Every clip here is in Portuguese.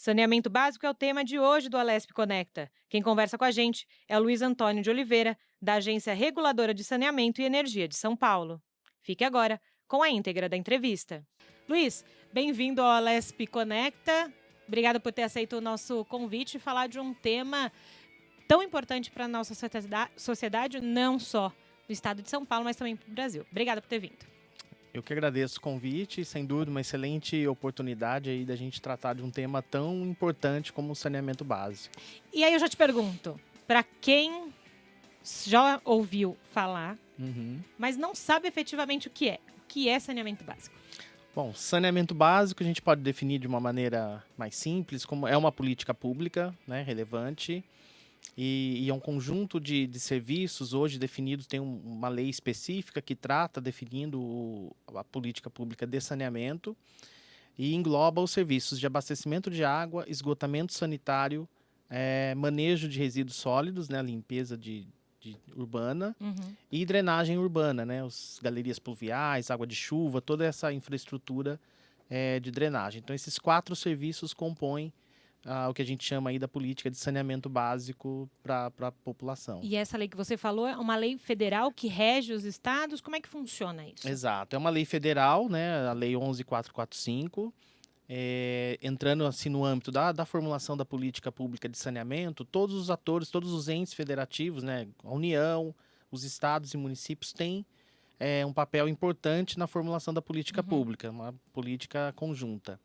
Saneamento básico é o tema de hoje do Alesp Conecta. Quem conversa com a gente é o Luiz Antônio de Oliveira, da Agência Reguladora de Saneamento e Energia de São Paulo. Fique agora com a íntegra da entrevista. Luiz, bem-vindo ao Alesp Conecta. Obrigada por ter aceito o nosso convite e falar de um tema tão importante para a nossa sociedade, não só do estado de São Paulo, mas também para o Brasil. Obrigada por ter vindo. Eu que agradeço o convite, sem dúvida uma excelente oportunidade aí da gente tratar de um tema tão importante como o saneamento básico. E aí eu já te pergunto, para quem já ouviu falar, mas não sabe efetivamente o que é saneamento básico? Bom, saneamento básico a gente pode definir de uma maneira mais simples, como é uma política pública, né, relevante, e é um conjunto de serviços hoje definidos, tem uma lei específica que trata definindo a política pública de saneamento e engloba os serviços de abastecimento de água, esgotamento sanitário, manejo de resíduos sólidos, né, limpeza urbana e drenagem urbana, né, as galerias pluviais, água de chuva, toda essa infraestrutura de drenagem. Então, esses 4 serviços compõem o que a gente chama aí da política de saneamento básico para a população. E essa lei que você falou é uma lei federal que rege os estados? Como é que funciona isso? Exato, é uma lei federal, né, a Lei 11.445, entrando assim no âmbito da formulação da política pública de saneamento, todos os atores, todos os entes federativos, né, a União, os estados e municípios têm um papel importante na formulação da política pública, uma política conjunta.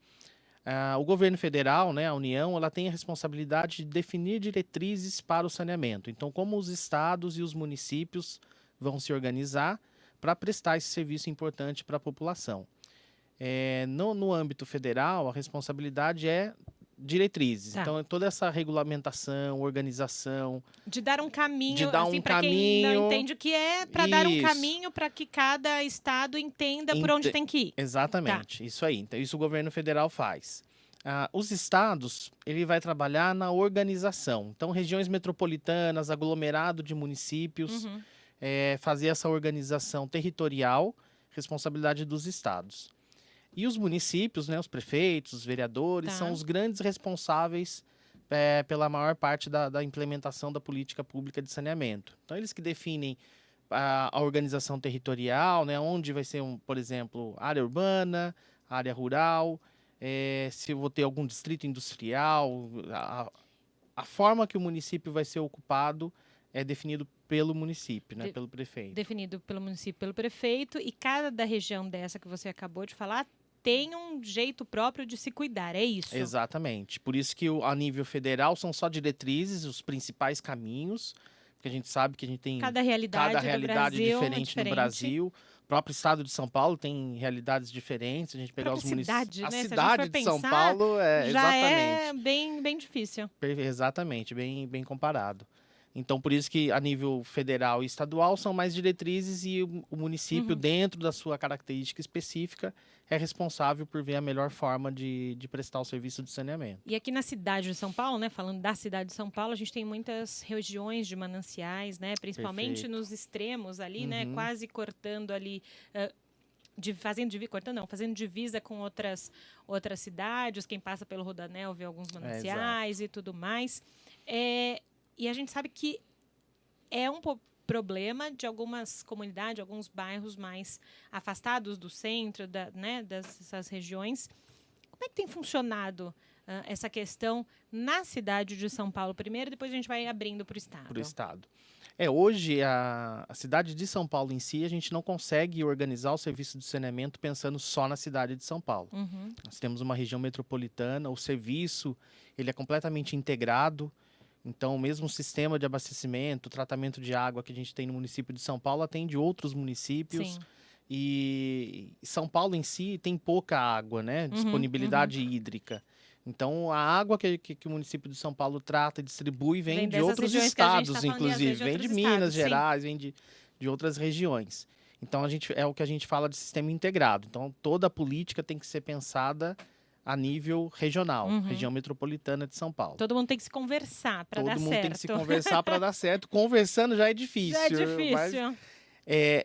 O governo federal, né, a União, ela tem a responsabilidade de definir diretrizes para o saneamento. Então, como os estados e os municípios vão se organizar para prestar esse serviço importante para a população. No âmbito federal, a responsabilidade é diretrizes. Tá. Então, toda essa regulamentação, organização... De dar um caminho, de dar assim, um para quem não caminho, entende o que é, para dar um isso. caminho para que cada estado entenda por onde tem que ir. Exatamente, isso aí. Então, isso o governo federal faz. Os estados, ele vai trabalhar na organização. Então, regiões metropolitanas, aglomerado de municípios, fazer essa organização territorial, responsabilidade dos estados. E os municípios, né, os prefeitos, os vereadores, são os grandes responsáveis pela maior parte da implementação da política pública de saneamento. Então, eles que definem a organização territorial, né, onde vai ser, por exemplo, área urbana, área rural, se eu vou ter algum distrito industrial, a forma que o município vai ser ocupado é definido pelo município, né, pelo prefeito. Definido pelo município, pelo prefeito, e cada região dessa que você acabou de falar tem um jeito próprio de se cuidar, é isso? Exatamente. Por isso que a nível federal são só diretrizes, os principais caminhos, porque a gente sabe que a gente tem cada realidade diferente no Brasil. O próprio estado de São Paulo tem realidades diferentes. A gente pegar os municípios. A cidade de São Paulo já exatamente. É bem difícil. Exatamente, bem comparado. Então, por isso que a nível federal e estadual são mais diretrizes e o município, dentro da sua característica específica, é responsável por ver a melhor forma de prestar o serviço de saneamento. E aqui na cidade de São Paulo, né, falando da cidade de São Paulo, a gente tem muitas regiões de mananciais, né, principalmente nos extremos ali, né, quase cortando ali... fazendo divisa com outras cidades, quem passa pelo Rodoanel vê alguns mananciais e tudo mais. E a gente sabe que é um problema de algumas comunidades, alguns bairros mais afastados do centro, dessas regiões. Como é que tem funcionado essa questão na cidade de São Paulo primeiro, depois a gente vai abrindo para o estado? Para o estado. Hoje, a cidade de São Paulo em si, a gente não consegue organizar o serviço de saneamento pensando só na cidade de São Paulo. Nós temos uma região metropolitana, o serviço ele é completamente integrado. Então, o mesmo sistema de abastecimento, tratamento de água que a gente tem no município de São Paulo atende outros municípios. Sim. E São Paulo em si tem pouca água, né? Disponibilidade hídrica. Então, a água que o município de São Paulo trata e distribui vem de outros estados, inclusive. Vem de Minas Gerais, vem de outras regiões. Então, é o que a gente fala de sistema integrado. Então, toda a política tem que ser pensada a nível regional, região metropolitana de São Paulo. Todo mundo tem que se conversar para dar certo. Todo mundo tem que se conversar para dar certo. Conversando já é difícil. Já é difícil. Mas,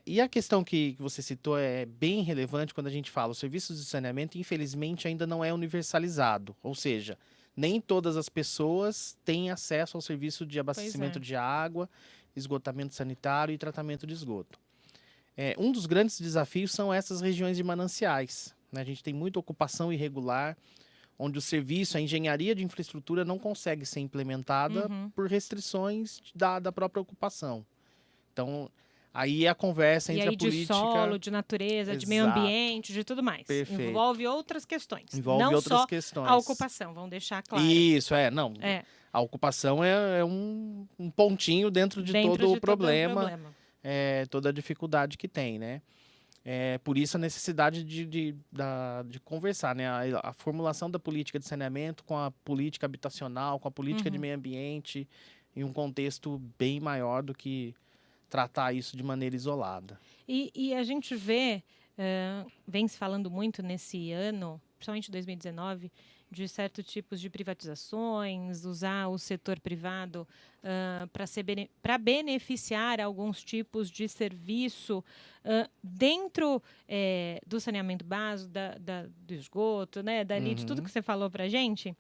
e a questão que você citou é bem relevante quando a gente fala. Os serviços de saneamento, infelizmente, ainda não é universalizado. Ou seja, nem todas as pessoas têm acesso ao serviço de abastecimento Pois é. de água, esgotamento sanitário e tratamento de esgoto. Um dos grandes desafios são essas regiões de mananciais, né? A gente tem muita ocupação irregular, onde o serviço, a engenharia de infraestrutura não consegue ser implementada por restrições da própria ocupação. Então, aí é a conversa E entre aí a de política... solo, de natureza, de meio Exato. ambiente, de tudo mais. Perfeito. Envolve outras questões. Envolve não outras só questões. a ocupação, vamos deixar claro. Isso, não. É. A ocupação é um pontinho dentro de todo o problema, toda a dificuldade que tem, né? Por isso a necessidade de conversar, né? A formulação da política de saneamento com a política habitacional, com a política de meio ambiente, em um contexto bem maior do que tratar isso de maneira isolada. E a gente vê, vem se falando muito nesse ano, principalmente 2019, de certos tipos de privatizações, usar o setor privado para beneficiar alguns tipos de serviço dentro do saneamento básico, do esgoto, né, dali de tudo que você falou para a gente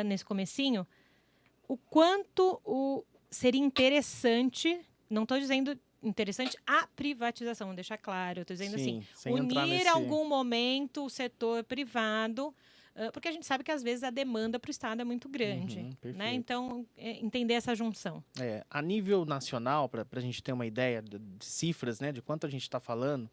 nesse comecinho, o quanto seria interessante, não estou dizendo interessante a privatização, vou deixar claro, eu estou dizendo assim, unir algum momento o setor privado, porque a gente sabe que às vezes a demanda para o Estado é muito grande, né? Então, entender essa junção. A nível nacional, para a gente ter uma ideia de cifras, né, de quanto a gente está falando,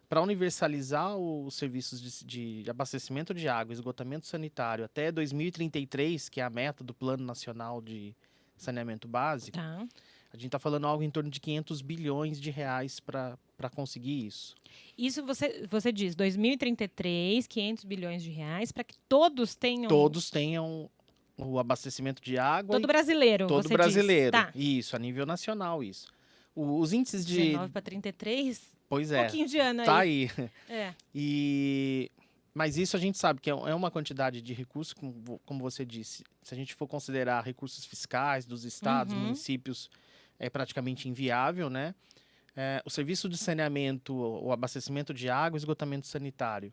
para universalizar os serviços de abastecimento de água e esgotamento sanitário até 2033, que é a meta do Plano Nacional de Saneamento Básico, a gente está falando algo em torno de 500 bilhões de reais para conseguir isso. Isso você diz, 2033, 500 bilhões de reais, para que todos tenham... Todos tenham o abastecimento de água. Todo brasileiro, todo você brasileiro. Diz. Tá. Isso, a nível nacional, isso. Os índices de... 19 para 33? Pois Um pouquinho de ano aí. Tá aí. Mas isso a gente sabe que é uma quantidade de recursos, como você disse. Se a gente for considerar recursos fiscais dos estados, municípios, é praticamente inviável, né? O serviço de saneamento, o abastecimento de água e esgotamento sanitário,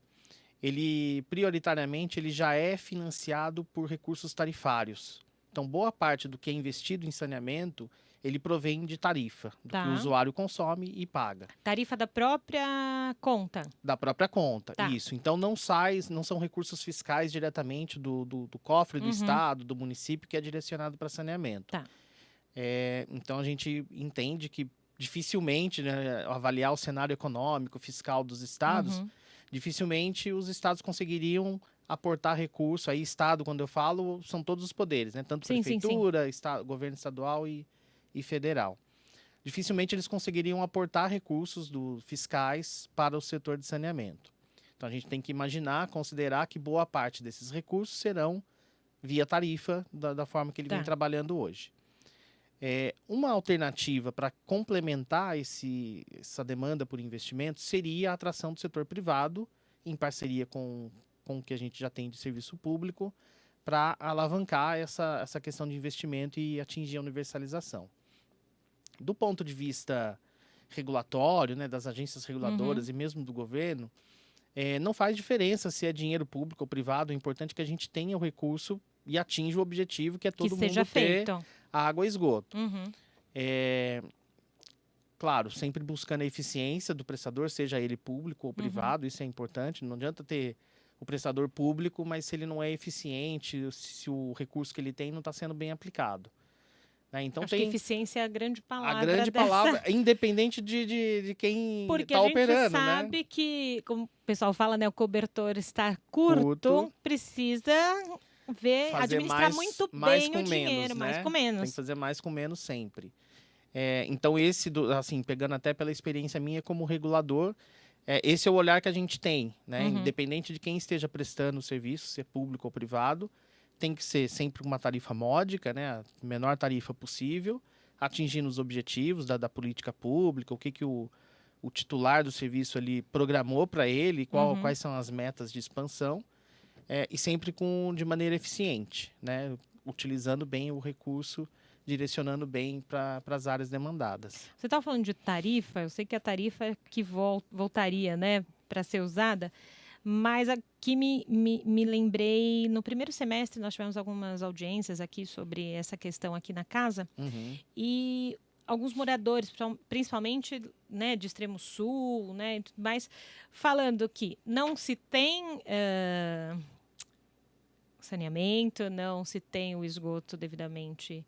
ele prioritariamente ele já é financiado por recursos tarifários. Então, boa parte do que é investido em saneamento, ele provém de tarifa, do que o usuário consome e paga. Tarifa da própria conta? Da própria conta, isso. Então, não são recursos fiscais diretamente do cofre do estado, do município, que é direcionado para saneamento. Então, a gente entende que dificilmente, né, avaliar o cenário econômico, fiscal dos estados, dificilmente os estados conseguiriam aportar recurso. Aí, estado, quando eu falo, são todos os poderes, né? Tanto prefeitura, governo estadual e federal. Dificilmente eles conseguiriam aportar recursos fiscais para o setor de saneamento. Então, a gente tem que considerar que boa parte desses recursos serão via tarifa, da forma que ele vem trabalhando hoje. Uma alternativa para complementar essa demanda por investimento seria a atração do setor privado, em parceria com o que a gente já tem de serviço público, para alavancar essa questão de investimento e atingir a universalização. Do ponto de vista regulatório, né, das agências reguladoras e mesmo do governo, não faz diferença se é dinheiro público ou privado, o importante é que a gente tenha o recurso e atinja o objetivo, que é todo mundo ter água e esgoto. Claro, sempre buscando a eficiência do prestador, seja ele público ou privado, isso é importante. Não adianta ter o prestador público, mas se ele não é eficiente, se o recurso que ele tem não está sendo bem aplicado. Então, Acho que eficiência é a grande palavra. A grande palavra, independente de quem está operando. Porque a gente sabe que, como o pessoal fala, né, o cobertor está curto. Precisa administrar muito bem o dinheiro, mais com menos. Tem que fazer mais com menos sempre. Então, assim, pegando até pela experiência minha como regulador, esse é o olhar que a gente tem, né? Independente de quem esteja prestando o serviço, se é público ou privado, tem que ser sempre uma tarifa módica, né? A menor tarifa possível, atingindo os objetivos da política pública, o que o titular do serviço ali programou para ele, quais são as metas de expansão, e sempre de maneira eficiente, né? Utilizando bem o recurso, direcionando bem para as áreas demandadas. Você estava falando de tarifa, eu sei que a tarifa que voltaria, né, para ser usada, Mas aqui me lembrei, no primeiro semestre nós tivemos algumas audiências aqui sobre essa questão aqui na casa. E alguns moradores, principalmente, né, de extremo sul, né, e tudo mais, falando que não se tem saneamento, não se tem o esgoto devidamente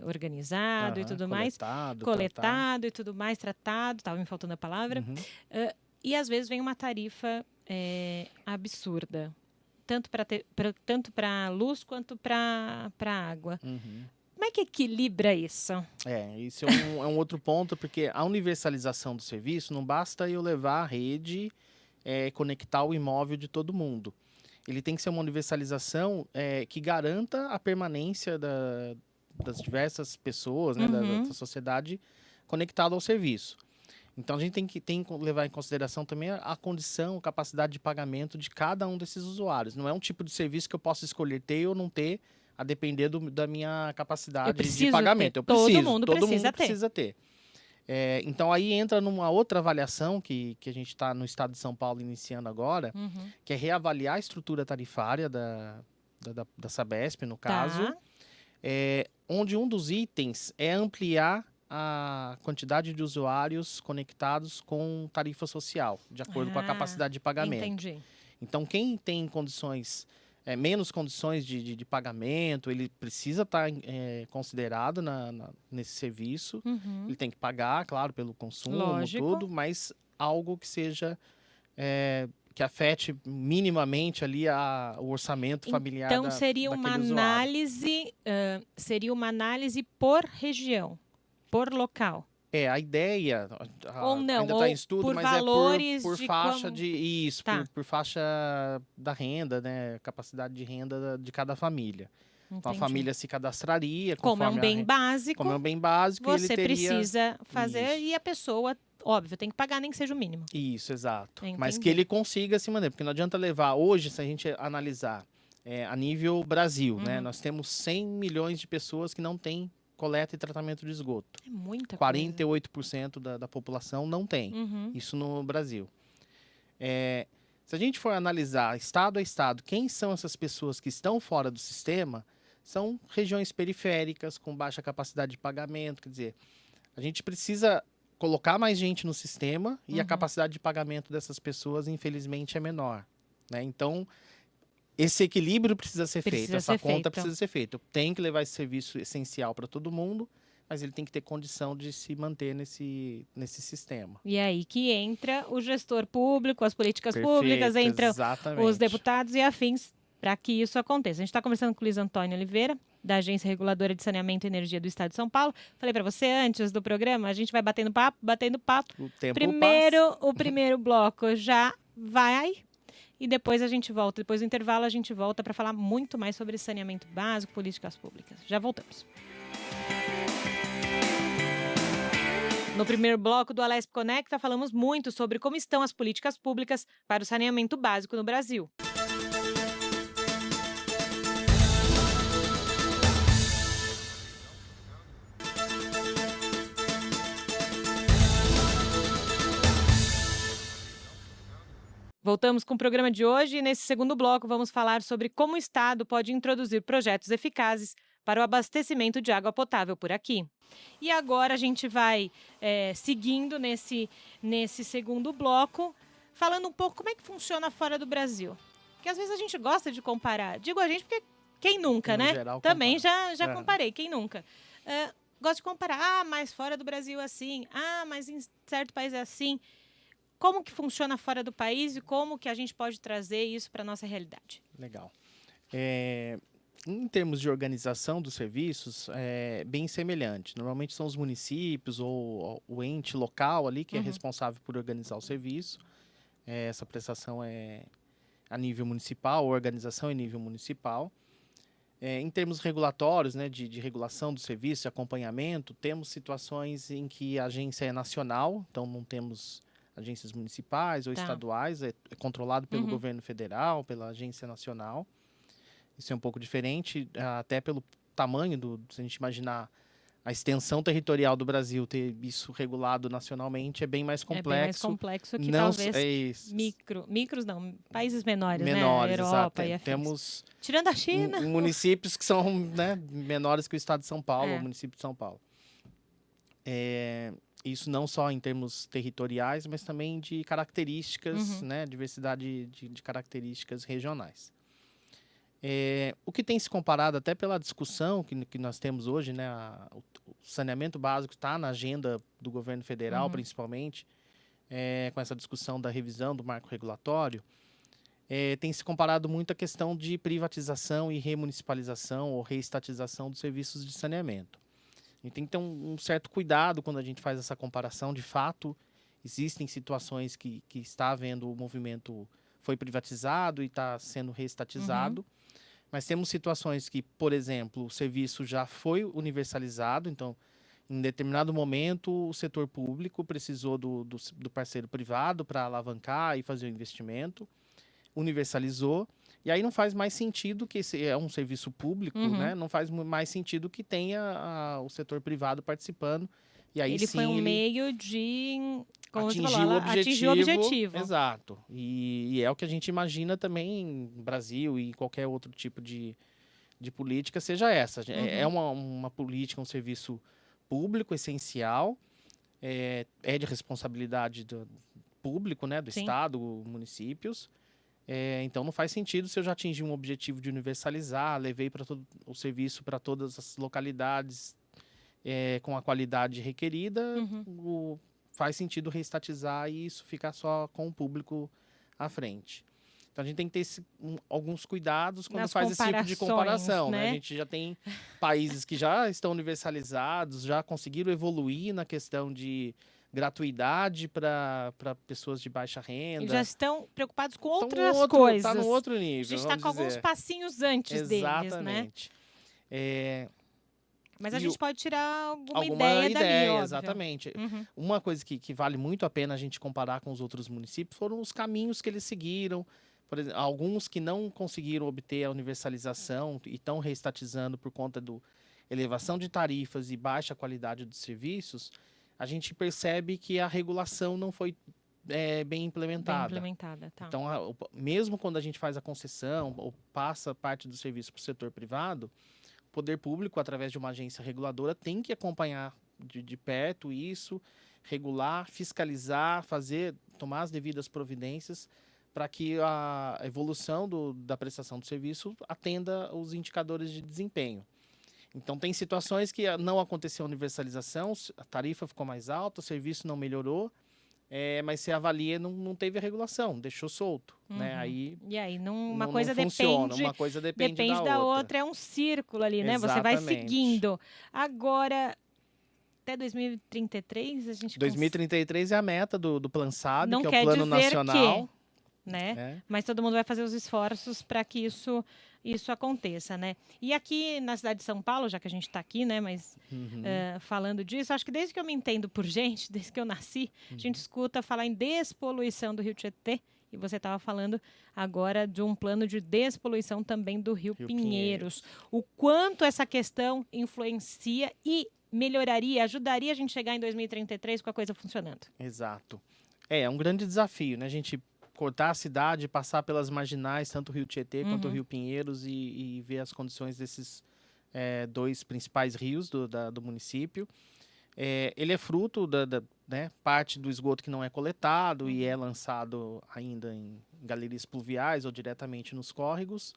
organizado e tudo mais, coletado e tudo mais, tratado, estava me faltando a palavra, e às vezes vem uma tarifa absurda, tanto para luz quanto para água. Como é que equilibra isso? Isso é um outro ponto, porque a universalização do serviço não basta eu levar a rede, conectar o imóvel de todo mundo. Ele tem que ser uma universalização que garanta a permanência das diversas pessoas, né, da sociedade conectada ao serviço. Então, a gente tem que levar em consideração também a condição, a capacidade de pagamento de cada um desses usuários. Não é um tipo de serviço que eu posso escolher ter ou não ter, a depender da minha capacidade de pagamento. Todo mundo precisa ter. Então, aí entra numa outra avaliação que a gente está no estado de São Paulo iniciando agora, que é reavaliar a estrutura tarifária da Sabesp, no caso, onde um dos itens é ampliar a quantidade de usuários conectados com tarifa social, de acordo com a capacidade de pagamento. Entendi. Então, quem tem condições, menos condições de pagamento, ele precisa estar considerado nesse serviço. Ele tem que pagar, claro, pelo consumo, tudo, mas algo que seja... que afete minimamente ali o orçamento familiar então, seria uma análise por região, por local. A ideia ou não, ainda está em estudo, por mas valores por faixa isso, tá. por faixa da renda, né? Capacidade de renda de cada família. Entendi. Então, a família se cadastraria. Como é um bem básico, você ele teria... precisa fazer e a pessoa, óbvio, tem que pagar nem que seja o mínimo. Isso, exato. Entendi. Mas que ele consiga se manter, porque não adianta levar hoje, se a gente analisar a nível Brasil, né? Nós temos 100 milhões de pessoas que não têm coleta e tratamento de esgoto. É muita 48% da população não tem. Isso no Brasil. Se a gente for analisar estado a estado, quem são essas pessoas que estão fora do sistema, são regiões periféricas, com baixa capacidade de pagamento. Quer dizer, a gente precisa colocar mais gente no sistema e a capacidade de pagamento dessas pessoas, infelizmente, é menor. Né? Então, esse equilíbrio precisa ser feito, essa conta precisa ser feita. Eu tenho que levar esse serviço essencial para todo mundo, mas ele tem que ter condição de se manter nesse sistema. E aí que entra o gestor público, as políticas públicas, entram os deputados e afins para que isso aconteça. A gente está conversando com o Luiz Antônio Oliveira, da Agência Reguladora de Saneamento e Energia do Estado de São Paulo. Falei para você antes do programa, a gente vai batendo papo. O tempo O primeiro bloco já vai... E depois a gente volta, depois do intervalo a gente volta para falar muito mais sobre saneamento básico, políticas públicas. Já voltamos. No primeiro bloco do Alesp Conecta, falamos muito sobre como estão as políticas públicas para o saneamento básico no Brasil. Voltamos com o programa de hoje e nesse segundo bloco vamos falar sobre como o Estado pode introduzir projetos eficazes para o abastecimento de água potável por aqui. E agora a gente vai seguindo nesse segundo bloco, falando um pouco como é que funciona fora do Brasil. Porque às vezes a gente gosta de comparar. Digo a gente porque quem nunca, né? Também já comparei, quem nunca. Gosto de comparar, mas fora do Brasil é assim. Mas em certo país é assim. Como que funciona fora do país e como que a gente pode trazer isso para a nossa realidade? Legal. Em termos de organização dos serviços, é bem semelhante. Normalmente são os municípios ou o ente local ali que é responsável por organizar o serviço. Essa prestação é a nível municipal, a organização é nível municipal. Em termos regulatórios, né, de regulação do serviço, de acompanhamento, temos situações em que a agência é nacional, então não temos agências municipais ou estaduais, é controlado pelo governo federal, pela agência nacional. Isso é um pouco diferente, até pelo tamanho se a gente imaginar a extensão territorial do Brasil, ter isso regulado nacionalmente é bem mais complexo. É bem mais complexo que não, talvez micros não, países menores, menores, né? exato. Europa e afins. Temos Tirando a China. municípios que são, né, menores que o estado de São Paulo, É. o município de São Paulo. Isso não só em termos territoriais, mas também de características, né, diversidade de características regionais. O que tem se comparado até pela discussão que nós temos hoje, né, o saneamento básico está na agenda do governo federal, principalmente, com essa discussão da revisão do marco regulatório, tem se comparado muito a questão de privatização e remunicipalização ou reestatização dos serviços de saneamento. A gente tem que ter um certo cuidado quando a gente faz essa comparação. De fato, existem situações que está havendo o movimento foi privatizado e está sendo reestatizado, mas temos situações que, por exemplo, o serviço já foi universalizado, então, em determinado momento, o setor público precisou do parceiro privado para alavancar e fazer o investimento, universalizou, e aí não faz mais sentido que esse é um serviço público, né? Não faz mais sentido que tenha o setor privado participando. E aí Ele sim, foi um meio de, como você atingir falou, atingir o objetivo. Exato. E é o que a gente imagina também no Brasil e em qualquer outro tipo de política seja essa. É uma política, um serviço público essencial, é de responsabilidade do público, né, do Estado, municípios. Então não faz sentido se eu já atingi um objetivo de universalizar, levei para todo o serviço para todas as localidades com a qualidade requerida, faz sentido reestatizar e isso ficar só com o público à frente. Então a gente tem que ter alguns cuidados quando faz esse tipo de comparação, né? A gente já tem países que já estão universalizados, já conseguiram evoluir na questão de gratuidade para pessoas de baixa renda. Eles já estão preocupados com outras coisas. Está no outro nível. A gente está com alguns passinhos antes deles, né? Exatamente. Mas a gente pode tirar alguma ideia dali, óbvio. Exatamente. Uma coisa que vale muito a pena a gente comparar com os outros municípios foram os caminhos que eles seguiram. Por exemplo, alguns que não conseguiram obter a universalização e estão reestatizando por conta da elevação de tarifas e baixa qualidade dos serviços, a gente percebe que a regulação não foi bem implementada. Tá. Então, mesmo quando a gente faz a concessão ou passa parte do serviço para o setor privado, o poder público, através de uma agência reguladora, tem que acompanhar de perto isso, regular, fiscalizar, tomar as devidas providências para que a evolução da prestação do serviço atenda os indicadores de desempenho. Então, tem situações que não aconteceu a universalização, a tarifa ficou mais alta, o serviço não melhorou, mas você avalia, não teve a regulação, deixou solto. Né? E aí, uma não coisa funciona, uma coisa depende da outra. É um círculo ali, né? Exatamente. Você vai seguindo. Agora, até 2033, a gente... 2033 é a meta do PlanSAB, não que é o quer Plano dizer Nacional. Né? Mas todo mundo vai fazer os esforços para que isso aconteça, né? E aqui na cidade de São Paulo, já que a gente está aqui, né? Mas falando disso, acho que desde que eu me entendo por gente, desde que eu nasci, a gente escuta falar em despoluição do Rio Tietê. E você estava falando agora de um plano de despoluição também do Rio Pinheiros. O quanto essa questão influencia e melhoraria, ajudaria a gente chegar em 2033 com a coisa funcionando. Exato. É um grande desafio, né? A gente cortar a cidade, passar pelas marginais, tanto o Rio Tietê quanto o Rio Pinheiros e ver as condições desses dois principais rios do município. Ele é fruto né, parte do esgoto que não é coletado e é lançado ainda em galerias pluviais ou diretamente nos córregos.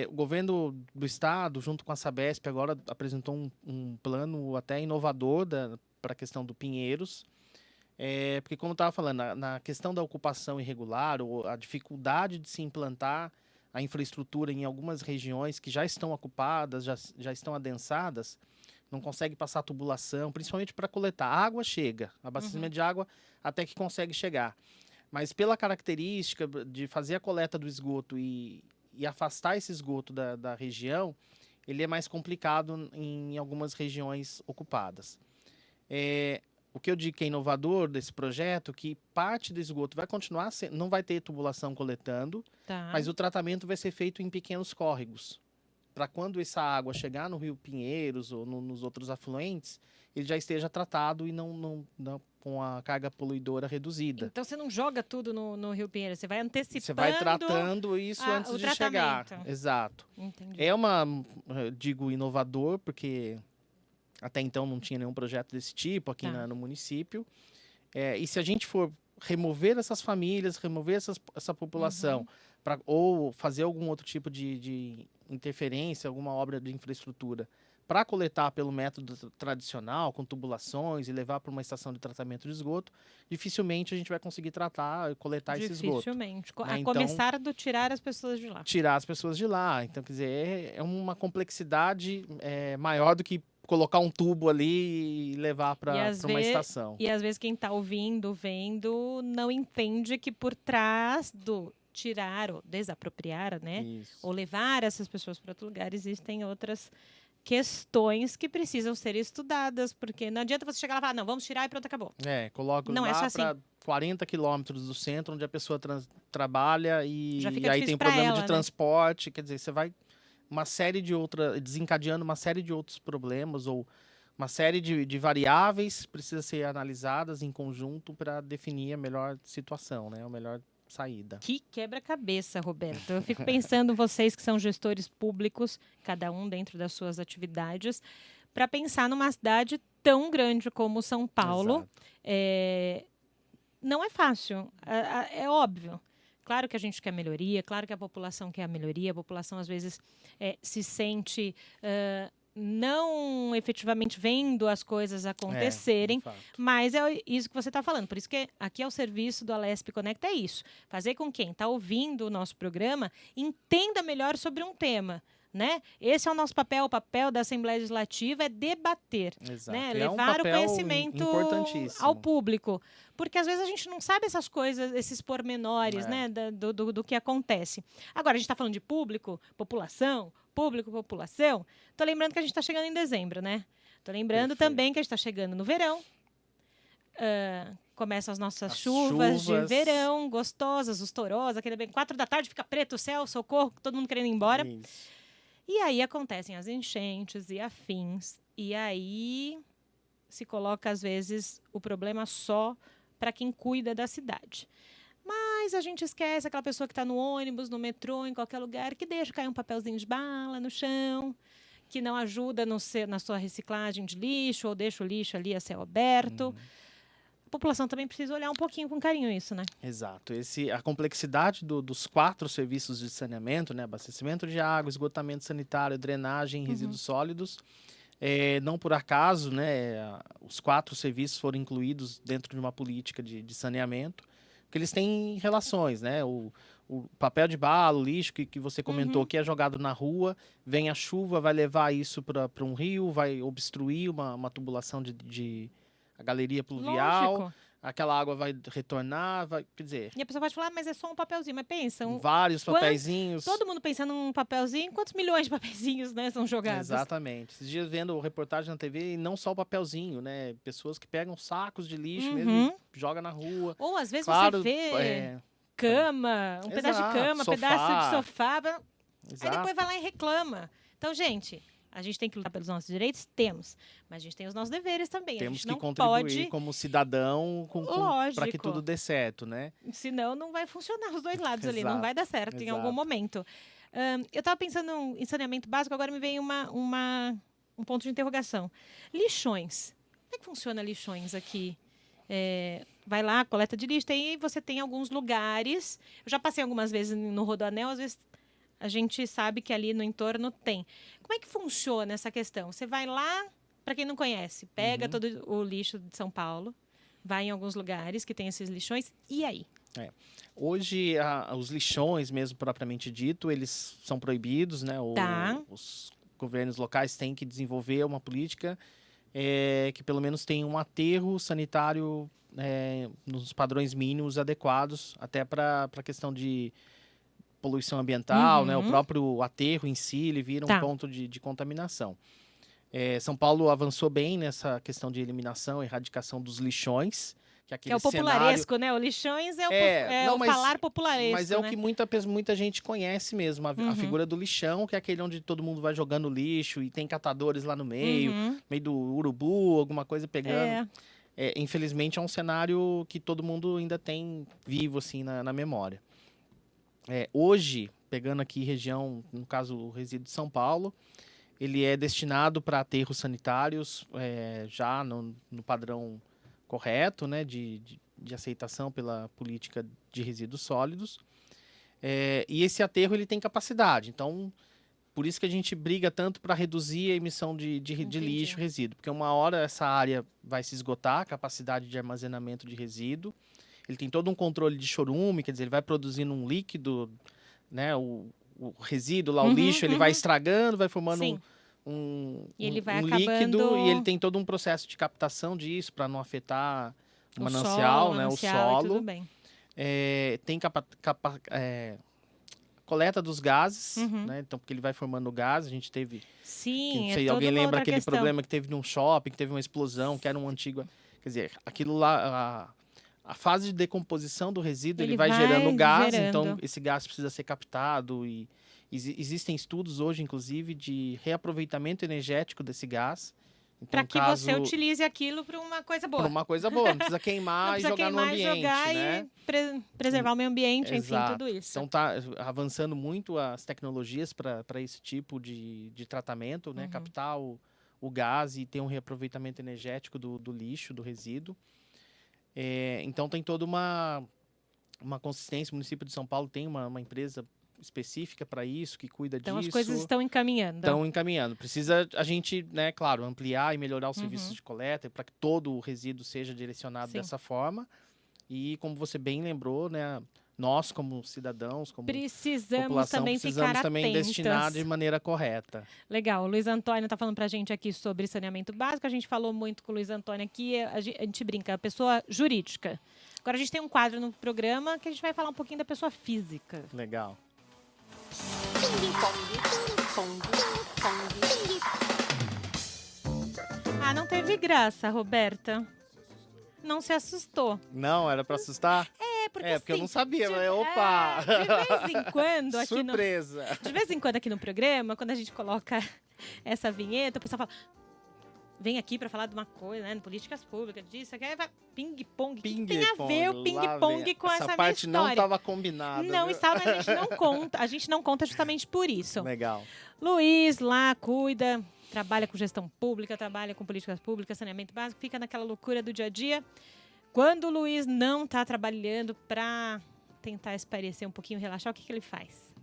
O governo do estado, junto com a Sabesp, agora apresentou um plano até inovador para a questão do Pinheiros. Porque, como eu estava falando, na questão da ocupação irregular, ou a dificuldade de se implantar a infraestrutura em algumas regiões que já estão ocupadas, já estão adensadas, não consegue passar tubulação, principalmente para coletar. A água chega, abastecimento de água até que consegue chegar. Mas pela característica de fazer a coleta do esgoto e afastar esse esgoto da região, ele é mais complicado em algumas regiões ocupadas. O que eu digo que é inovador desse projeto, que parte do esgoto vai continuar, não vai ter tubulação coletando, mas o tratamento vai ser feito em pequenos córregos, para quando essa água chegar no Rio Pinheiros ou nos outros afluentes, ele já esteja tratado e não com a carga poluidora reduzida. Então você não joga tudo no Rio Pinheiro, você vai antecipando. Você vai tratando isso antes de chegar. Exato. Entendi. É digo, inovador, porque até então não tinha nenhum projeto desse tipo aqui no município. E se a gente for remover essas famílias, remover essa população, ou fazer algum outro tipo de interferência, alguma obra de infraestrutura, para coletar pelo método tradicional, com tubulações, e levar para uma estação de tratamento de esgoto, dificilmente a gente vai conseguir tratar e coletar esse esgoto. Dificilmente. A começar do tirar as pessoas de lá. Tirar as pessoas de lá. Então, quer dizer, é uma complexidade maior do que colocar um tubo ali e levar para uma estação. E às vezes quem está ouvindo, vendo, não entende que por trás do tirar ou desapropriar, né? Isso. Ou levar essas pessoas para outro lugar, existem outras questões que precisam ser estudadas, porque não adianta você chegar lá e falar, não, vamos tirar e pronto, acabou. Coloca não lá para 40 quilômetros do centro, onde a pessoa trabalha e aí tem problema de transporte, quer dizer, você vai desencadeando uma série de outros problemas ou uma série de variáveis precisa ser analisadas em conjunto para definir a melhor situação, né? A melhor saída. Que quebra-cabeça, Roberto. Eu fico pensando, vocês que são gestores públicos, cada um dentro das suas atividades, para pensar numa cidade tão grande como São Paulo. Não é fácil, é óbvio. Claro que a gente quer melhoria, claro que a população quer a melhoria, a população às vezes se sente não efetivamente vendo as coisas acontecerem, mas é isso que você está falando. Por isso que aqui é o serviço do Alesp Conecta, é isso. Fazer com que quem está ouvindo o nosso programa entenda melhor sobre um tema. Né? Esse é o nosso papel, o papel da Assembleia Legislativa é debater, né? Levar o conhecimento ao público. Porque às vezes a gente não sabe essas coisas, esses pormenores né? do que acontece. Agora, a gente está falando de população. Tô lembrando que a gente está chegando em dezembro, né? Tô lembrando também que a gente está chegando no verão. Começam as nossas chuvas de verão, gostosas, os torós, aquele bem 4 da tarde, fica preto o céu, socorro, todo mundo querendo ir embora. Isso. E aí acontecem as enchentes e afins. E aí se coloca, às vezes, o problema só para quem cuida da cidade. Mas a gente esquece aquela pessoa que está no ônibus, no metrô, em qualquer lugar, que deixa cair um papelzinho de bala no chão, que não ajuda na sua reciclagem de lixo, ou deixa o lixo ali a céu aberto. A população também precisa olhar um pouquinho com carinho isso, né? Exato. A complexidade dos 4 serviços de saneamento, né? Abastecimento de água, esgotamento sanitário, drenagem, resíduos sólidos. Não por acaso, né? Os 4 serviços foram incluídos dentro de uma política de saneamento, porque eles têm relações, né? O papel de bala, o lixo que você comentou, que é jogado na rua, vem a chuva, vai levar isso para um rio, vai obstruir uma tubulação a galeria pluvial. Lógico. Aquela água vai retornar, quer dizer... E a pessoa pode falar, mas é só um papelzinho. Mas pensa... vários papeizinhos. Todo mundo pensando num papelzinho, quantos milhões de papeizinhos, né, são jogados? Exatamente. Esses dias vendo reportagem na TV, e não só o papelzinho, né? Pessoas que pegam sacos de lixo mesmo e jogam na rua. Ou às vezes você vê cama, um pedaço de cama, pedaço de sofá. Aí depois vai lá e reclama. Então, gente... A gente tem que lutar pelos nossos direitos? Temos. Mas a gente tem os nossos deveres também. Temos a gente que contribuir como cidadão para que tudo dê certo, né? Senão não vai funcionar os dois lados ali. Não vai dar certo em algum momento. Eu estava pensando em saneamento básico, agora me veio um ponto de interrogação. Lixões. Como é que funciona lixões aqui? Vai lá, coleta de lixo. Aí você tem alguns lugares. Eu já passei algumas vezes no Rodoanel, às vezes... A gente sabe que ali no entorno tem. Como é que funciona essa questão? Você vai lá, para quem não conhece, pega todo o lixo de São Paulo, vai em alguns lugares que tem esses lixões, e aí? Hoje, os lixões, mesmo propriamente dito, eles são proibidos, né? Os governos locais têm que desenvolver uma política que pelo menos tenha um aterro sanitário nos padrões mínimos adequados, até para a questão de poluição ambiental, né? O próprio aterro em si, ele vira um ponto de contaminação. São Paulo avançou bem nessa questão de eliminação e erradicação dos lixões, que é Que é aquele o cenário... popularesco, né? O Lixões Não, o falar popularesco, mas é o né? que muita gente conhece mesmo, a figura do lixão, que é aquele onde todo mundo vai jogando lixo e tem catadores lá no meio, meio do urubu, alguma coisa pegando. Infelizmente é um cenário que todo mundo ainda tem vivo assim na memória. Hoje, pegando aqui região, no caso o resíduo de São Paulo, ele é destinado para aterros sanitários já no padrão correto, né, de aceitação pela política de resíduos sólidos. E esse aterro ele tem capacidade, então por isso que a gente briga tanto para reduzir a emissão de lixo, resíduo, porque uma hora essa área vai se esgotar, a capacidade de armazenamento de resíduo. Ele tem todo um controle de chorume, quer dizer, ele vai produzindo um líquido, né, o resíduo lá, o lixo, ele vai estragando, vai formando e ele vai líquido, e ele tem todo um processo de captação disso para não afetar o manancial, né, o solo. Tudo bem. Tem coleta dos gases, né? Então, porque ele vai formando gás, a gente teve... Sim, não sei, alguém lembra aquele problema que teve num shopping, que teve uma explosão, que era um antigo... Quer dizer, aquilo lá... A fase de decomposição do resíduo, ele vai gerando gás, então esse gás precisa ser captado e existem estudos hoje, inclusive, de reaproveitamento energético desse gás. Então, para que você utilize aquilo para uma coisa boa. Para uma coisa boa, não precisa queimar e jogar no ambiente, né? E preservar o meio ambiente, enfim, tudo isso. Então tá avançando muito as tecnologias para esse tipo de tratamento, né? Captar o gás e ter um reaproveitamento energético do lixo, do resíduo. Então tem toda uma consistência. O município de São Paulo tem uma empresa específica para isso, que cuida disso. Então as coisas estão encaminhando. Estão encaminhando. Precisa a gente, né, claro, ampliar e melhorar os serviços de coleta para que todo o resíduo seja direcionado dessa forma. E como você bem lembrou, né, nós como cidadãos, como população, precisamos também destinar de maneira correta. Legal. O Luiz Antônio está falando para a gente aqui sobre saneamento básico. A gente falou muito com o Luiz Antônio aqui. A gente brinca, a pessoa jurídica. Agora a gente tem um quadro no programa que a gente vai falar um pouquinho da pessoa física. Legal. Não teve graça, Roberta. Não se assustou. Não, era para assustar? Porque eu não sabia, mas opa! De vez em quando aqui surpresa! De vez em quando aqui no programa, quando a gente coloca essa vinheta, o pessoal fala... Vem aqui para falar de uma coisa, né? Políticas públicas, disso, aqui, vai ping-pong. O que tem a ver o ping-pong com essa minha história? Essa parte não estava combinada. Não estava, mas a gente não conta. A gente não conta justamente por isso. Legal. Luiz lá cuida, trabalha com gestão pública, trabalha com políticas públicas, saneamento básico, fica naquela loucura do dia a dia. Quando o Luiz não está trabalhando para tentar espairecer um pouquinho, relaxar, o que ele faz?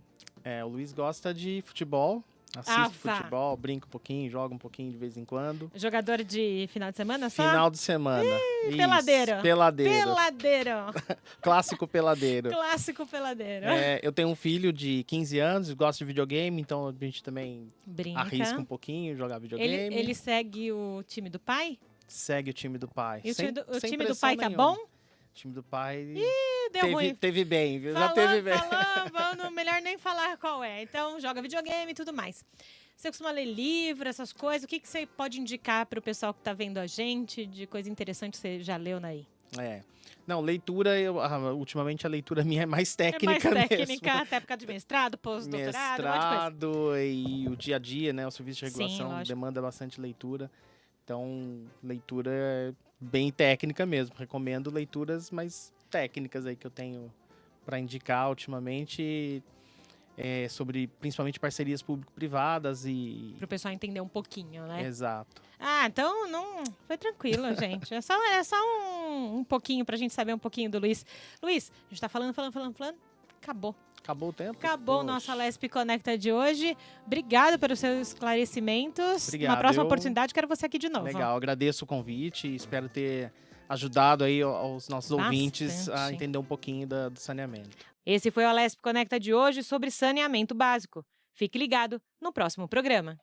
O Luiz gosta de futebol. Assiste futebol, brinca um pouquinho, joga um pouquinho de vez em quando. Jogador de final de semana só? Final de semana. Isso. Peladeiro. Peladeiro. Clássico peladeiro. Clássico peladeiro. Eu tenho um filho de 15 anos, gosta de videogame, então a gente também arrisca um pouquinho, jogar videogame. Ele segue o time do pai? Segue o time do pai. E o time do pai tá bom? O time do pai deu ruim. Teve bem, viu? Já teve bem. Melhor nem falar qual é. Então, joga videogame e tudo mais. Você costuma ler livro, essas coisas? O que você pode indicar para o pessoal que está vendo a gente de coisa interessante que você já leu aí? Não, leitura, ultimamente a leitura minha é mais técnica mesmo. Até por causa de mestrado, pós-doutorado, um monte de coisa. E o dia a dia, né? O serviço de regulação demanda bastante leitura. Então, leitura é bem técnica mesmo. Recomendo leituras mais técnicas aí que eu tenho para indicar ultimamente, sobre principalmente parcerias público-privadas e... Para o pessoal entender um pouquinho, né? Exato. Então não foi tranquilo, gente. É só um pouquinho para a gente saber um pouquinho do Luiz. Luiz, a gente tá falando, acabou. Acabou o tempo? Acabou o nosso Alesp Conecta de hoje. Obrigado pelos seus esclarecimentos. Obrigado. Uma próxima oportunidade, quero você aqui de novo. Legal, agradeço o convite. Espero ter ajudado aí aos nossos ouvintes a entender um pouquinho do saneamento. Esse foi o Alesp Conecta de hoje sobre saneamento básico. Fique ligado no próximo programa.